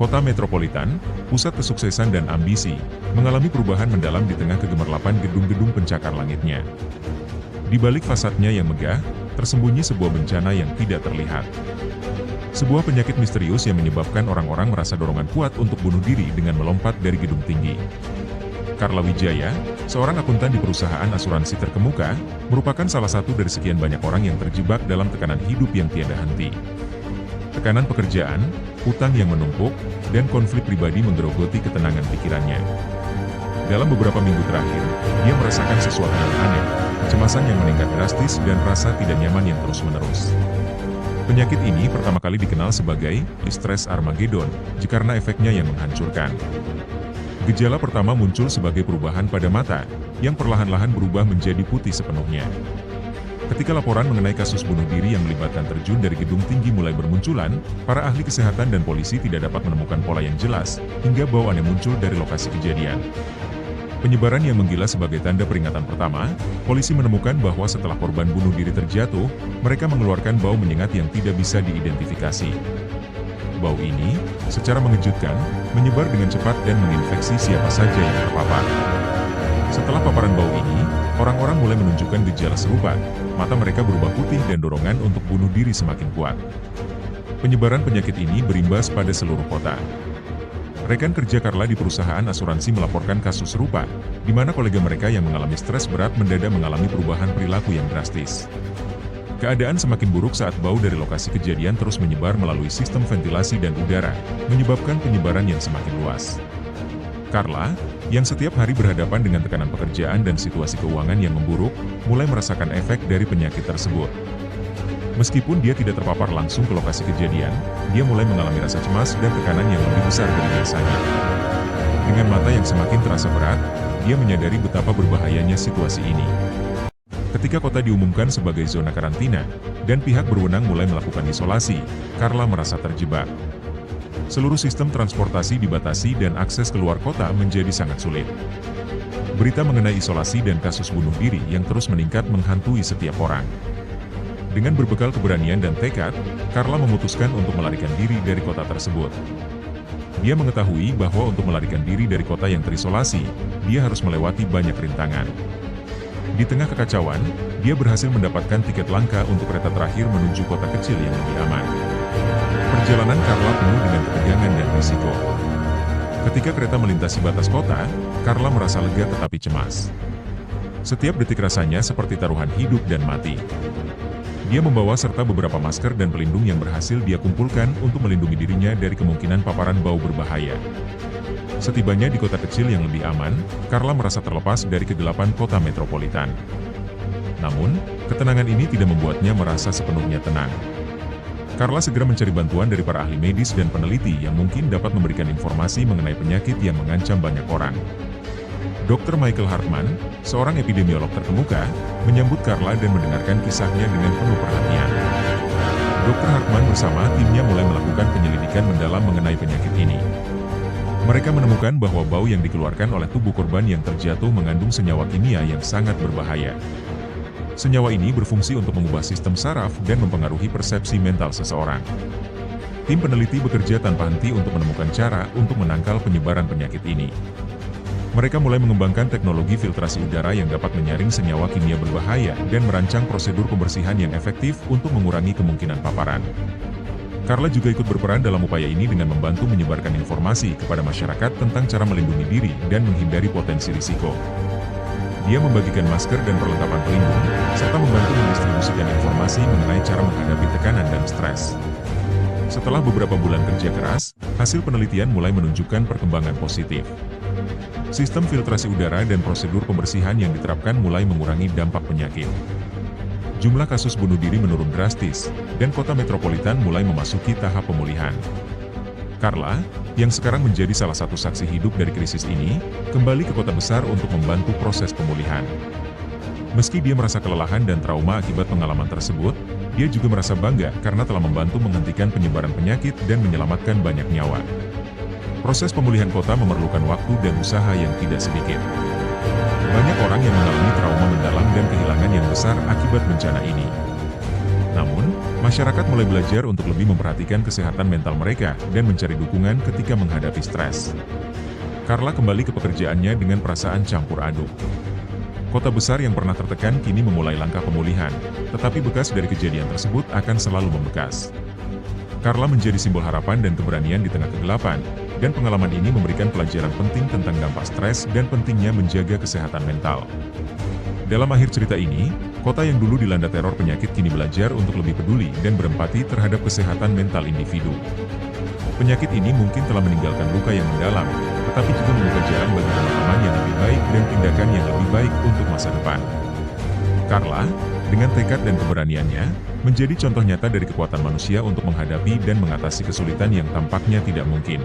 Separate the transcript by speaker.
Speaker 1: Kota metropolitan, pusat kesuksesan dan ambisi, mengalami perubahan mendalam di tengah kegemerlapan gedung-gedung pencakar langitnya. Di balik fasadnya yang megah, tersembunyi sebuah bencana yang tidak terlihat. Sebuah penyakit misterius yang menyebabkan orang-orang merasa dorongan kuat untuk bunuh diri dengan melompat dari gedung tinggi. Carla Wijaya, seorang akuntan di perusahaan asuransi terkemuka, merupakan salah satu dari sekian banyak orang yang terjebak dalam tekanan hidup yang tiada henti. Tekanan pekerjaan, utang yang menumpuk, dan konflik pribadi menggerogoti ketenangan pikirannya. Dalam beberapa minggu terakhir, dia merasakan sesuatu yang aneh, kecemasan yang meningkat drastis dan rasa tidak nyaman yang terus-menerus. Penyakit ini pertama kali dikenal sebagai stres Armageddon, karena efeknya yang menghancurkan. Gejala pertama muncul sebagai perubahan pada mata, yang perlahan-lahan berubah menjadi putih sepenuhnya. Ketika laporan mengenai kasus bunuh diri yang melibatkan terjun dari gedung tinggi mulai bermunculan, para ahli kesehatan dan polisi tidak dapat menemukan pola yang jelas, hingga bau aneh muncul dari lokasi kejadian. Penyebaran yang menggila sebagai tanda peringatan pertama, polisi menemukan bahwa setelah korban bunuh diri terjatuh, mereka mengeluarkan bau menyengat yang tidak bisa diidentifikasi. Bau ini, secara mengejutkan, menyebar dengan cepat dan menginfeksi siapa saja yang terpapar. Setelah paparan bau ini, orang-orang mulai menunjukkan gejala serupa, mata mereka berubah putih dan dorongan untuk bunuh diri semakin kuat. Penyebaran penyakit ini berimbas pada seluruh kota. Rekan kerja Carla di perusahaan asuransi melaporkan kasus serupa, di mana kolega mereka yang mengalami stres berat mendadak mengalami perubahan perilaku yang drastis. Keadaan semakin buruk saat bau dari lokasi kejadian terus menyebar melalui sistem ventilasi dan udara, menyebabkan penyebaran yang semakin luas. Carla, yang setiap hari berhadapan dengan tekanan pekerjaan dan situasi keuangan yang memburuk, mulai merasakan efek dari penyakit tersebut. Meskipun dia tidak terpapar langsung ke lokasi kejadian, dia mulai mengalami rasa cemas dan tekanan yang lebih besar dari biasanya. Dengan mata yang semakin terasa berat, dia menyadari betapa berbahayanya situasi ini. Ketika kota diumumkan sebagai zona karantina, dan pihak berwenang mulai melakukan isolasi, Carla merasa terjebak. Seluruh sistem transportasi dibatasi dan akses keluar kota menjadi sangat sulit. Berita mengenai isolasi dan kasus bunuh diri yang terus meningkat menghantui setiap orang. Dengan berbekal keberanian dan tekad, Carla memutuskan untuk melarikan diri dari kota tersebut. Dia mengetahui bahwa untuk melarikan diri dari kota yang terisolasi, dia harus melewati banyak rintangan. Di tengah kekacauan, dia berhasil mendapatkan tiket langka untuk kereta terakhir menuju kota kecil yang lebih aman. Perjalanan Carla penuh dengan ketegangan dan risiko. Ketika kereta melintasi batas kota, Carla merasa lega tetapi cemas. Setiap detik rasanya seperti taruhan hidup dan mati. Dia membawa serta beberapa masker dan pelindung yang berhasil dia kumpulkan untuk melindungi dirinya dari kemungkinan paparan bau berbahaya. Setibanya di kota kecil yang lebih aman, Carla merasa terlepas dari kegelapan kota metropolitan. Namun, ketenangan ini tidak membuatnya merasa sepenuhnya tenang. Carla segera mencari bantuan dari para ahli medis dan peneliti yang mungkin dapat memberikan informasi mengenai penyakit yang mengancam banyak orang. Dr. Michael Hartman, seorang epidemiolog terkemuka, menyambut Carla dan mendengarkan kisahnya dengan penuh perhatian. Dr. Hartman bersama timnya mulai melakukan penyelidikan mendalam mengenai penyakit ini. Mereka menemukan bahwa bau yang dikeluarkan oleh tubuh korban yang terjatuh mengandung senyawa kimia yang sangat berbahaya. Senyawa ini berfungsi untuk mengubah sistem saraf dan mempengaruhi persepsi mental seseorang. Tim peneliti bekerja tanpa henti untuk menemukan cara untuk menangkal penyebaran penyakit ini. Mereka mulai mengembangkan teknologi filtrasi udara yang dapat menyaring senyawa kimia berbahaya dan merancang prosedur pembersihan yang efektif untuk mengurangi kemungkinan paparan. Carla juga ikut berperan dalam upaya ini dengan membantu menyebarkan informasi kepada masyarakat tentang cara melindungi diri dan menghindari potensi risiko. Dia membagikan masker dan perlengkapan pelindung, serta membantu mendistribusikan informasi mengenai cara menghadapi tekanan dan stres. Setelah beberapa bulan kerja keras, hasil penelitian mulai menunjukkan perkembangan positif. Sistem filtrasi udara dan prosedur pembersihan yang diterapkan mulai mengurangi dampak penyakit. Jumlah kasus bunuh diri menurun drastis, dan kota metropolitan mulai memasuki tahap pemulihan. Carla, yang sekarang menjadi salah satu saksi hidup dari krisis ini, kembali ke kota besar untuk membantu proses pemulihan. Meski dia merasa kelelahan dan trauma akibat pengalaman tersebut, dia juga merasa bangga karena telah membantu menghentikan penyebaran penyakit dan menyelamatkan banyak nyawa. Proses pemulihan kota memerlukan waktu dan usaha yang tidak sedikit. Banyak orang yang mengalami trauma mendalam dan kehilangan yang besar akibat bencana ini. Namun, masyarakat mulai belajar untuk lebih memperhatikan kesehatan mental mereka dan mencari dukungan ketika menghadapi stres. Carla kembali ke pekerjaannya dengan perasaan campur aduk. Kota besar yang pernah tertekan kini memulai langkah pemulihan, tetapi bekas dari kejadian tersebut akan selalu membekas. Carla menjadi simbol harapan dan keberanian di tengah kegelapan, dan pengalaman ini memberikan pelajaran penting tentang dampak stres dan pentingnya menjaga kesehatan mental. Dalam akhir cerita ini, kota yang dulu dilanda teror penyakit kini belajar untuk lebih peduli dan berempati terhadap kesehatan mental individu. Penyakit ini mungkin telah meninggalkan luka yang mendalam, tetapi juga membuka jalan bagi pemahaman yang lebih baik dan tindakan yang lebih baik untuk masa depan. Carla, dengan tekad dan keberaniannya, menjadi contoh nyata dari kekuatan manusia untuk menghadapi dan mengatasi kesulitan yang tampaknya tidak mungkin.